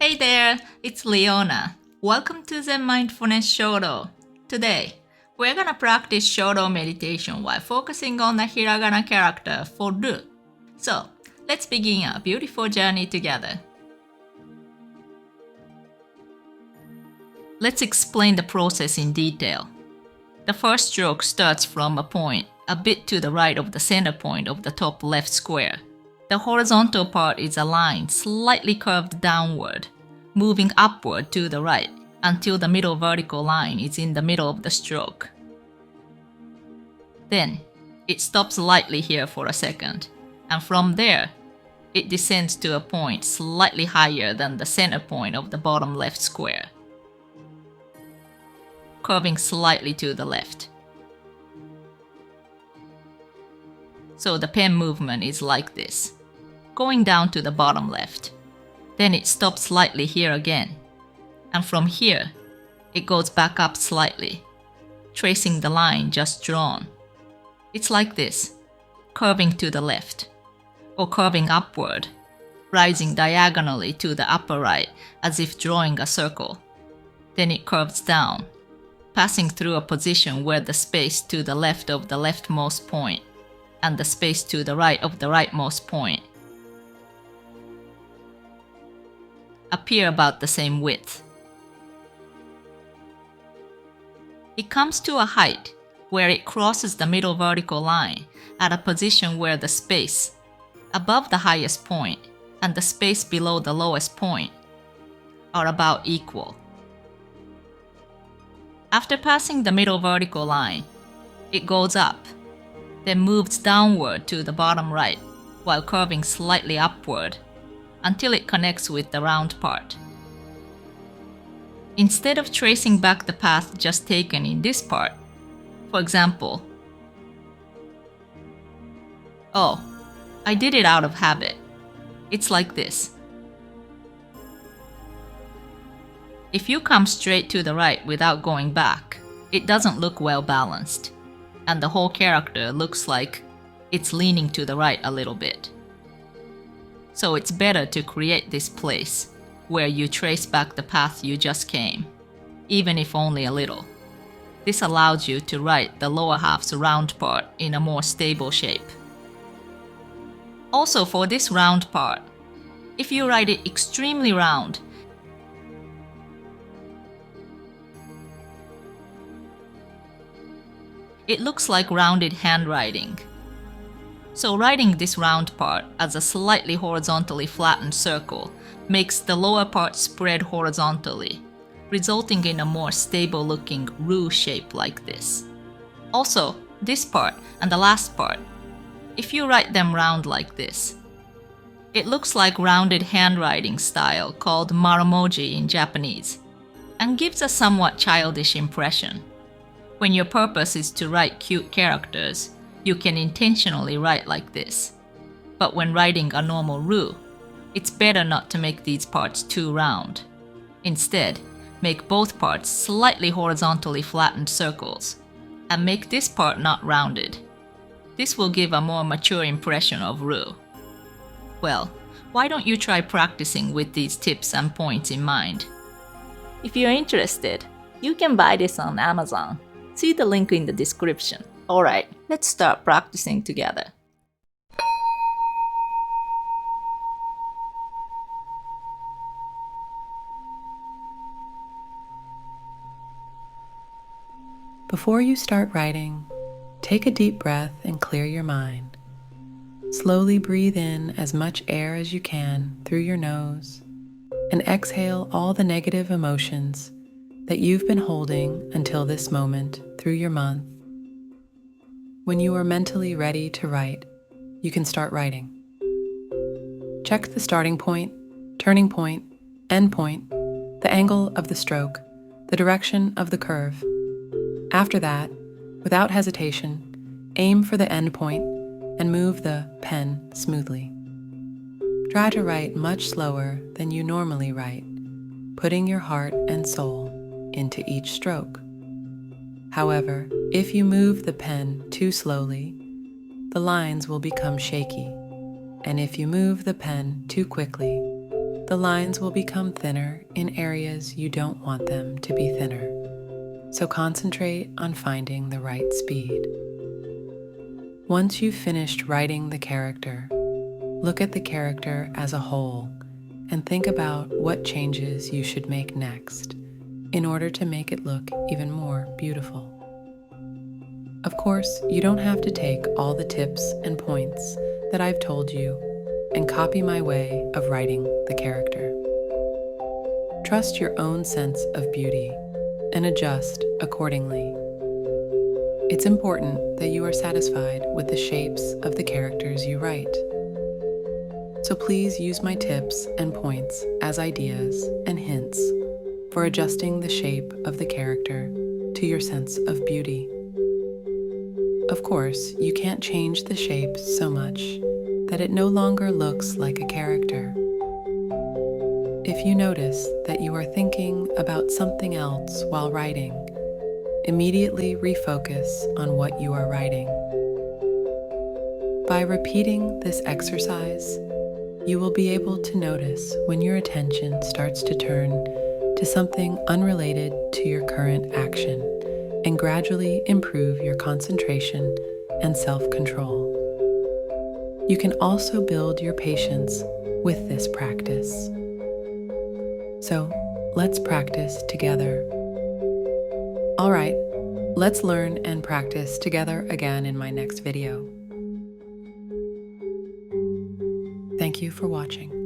Hey there, it's Leona. Welcome to Zen Mindfulness Shodo. Today, we're gonna practice Shodo meditation while focusing on the Hiragana character for Ru. So, let's begin our beautiful journey together. Let's explain the process in detail. The first stroke starts from a point a bit to the right of the center point of the top left square. The horizontal part is a line slightly curved downward, moving upward to the right until the middle vertical line is in the middle of the stroke. Then, it stops lightly here for a second, and from there, it descends to a point slightly higher than the center point of the bottom left square, curving slightly to the left. So the pen movement is like this, going down to the bottom left. Then it stops slightly here again, and from here, it goes back up slightly, tracing the line just drawn. It's like this, curving to the left, or curving upward, rising diagonally to the upper right as if drawing a circle. Then it curves down, passing through a position where the space to the left of the leftmost point and the space to the right of the rightmost point appear about the same width. It comes to a height where it crosses the middle vertical line at a position where the space above the highest point and the space below the lowest point are about equal. After passing the middle vertical line, it goes up, then moves downward to the bottom right while curving slightly upward until it connects with the round part. Instead of tracing back the path just taken in this part, for example, oh, I did it out of habit. It's like this. If you come straight to the right without going back, it doesn't look well balanced, and the whole character looks like it's leaning to the right a little bit. So it's better to create this place where you trace back the path you just came, even if only a little. This allows you to write the lower half's round part in a more stable shape. Also for this round part, if you write it extremely round, it looks like rounded handwriting. So writing this round part as a slightly horizontally flattened circle makes the lower part spread horizontally, resulting in a more stable looking Ru shape like this. Also, this part and the last part, if you write them round like this, it looks like rounded handwriting style called marumoji in Japanese, and gives a somewhat childish impression. When your purpose is to write cute characters, you can intentionally write like this. But when writing a normal Ru, it's better not to make these parts too round. Instead, make both parts slightly horizontally flattened circles, and make this part not rounded. This will give a more mature impression of Ru. Well, why don't you try practicing with these tips and points in mind? If you're interested, you can buy this on Amazon. See the link in the description. Alright, let's start practicing together. Before you start writing, take a deep breath and clear your mind. Slowly breathe in as much air as you can through your nose and exhale all the negative emotions that you've been holding until this moment through your month. When you are mentally ready to write, you can start writing. Check the starting point, turning point, end point, the angle of the stroke, the direction of the curve. After that, without hesitation, aim for the end point and move the pen smoothly. Try to write much slower than you normally write, putting your heart and soul into each stroke. However, if you move the pen too slowly, the lines will become shaky, and if you move the pen too quickly, the lines will become thinner in areas you don't want them to be thinner. So concentrate on finding the right speed. Once you've finished writing the character, look at the character as a whole and think about what changes you should make next in order to make it look even more beautiful. Of course, you don't have to take all the tips and points that I've told you and copy my way of writing the character. Trust your own sense of beauty and adjust accordingly. It's important that you are satisfied with the shapes of the characters you write. So please use my tips and points as ideas and hints for adjusting the shape of the character to your sense of beauty. Of course, you can't change the shape so much that it no longer looks like a character. If you notice that you are thinking about something else while writing, immediately refocus on what you are writing. By repeating this exercise, you will be able to notice when your attention starts to turn to something unrelated to your current action and gradually improve your concentration and self-control. You can also build your patience with this practice. So, let's practice together. All right, let's learn and practice together again in my next video. Thank you for watching.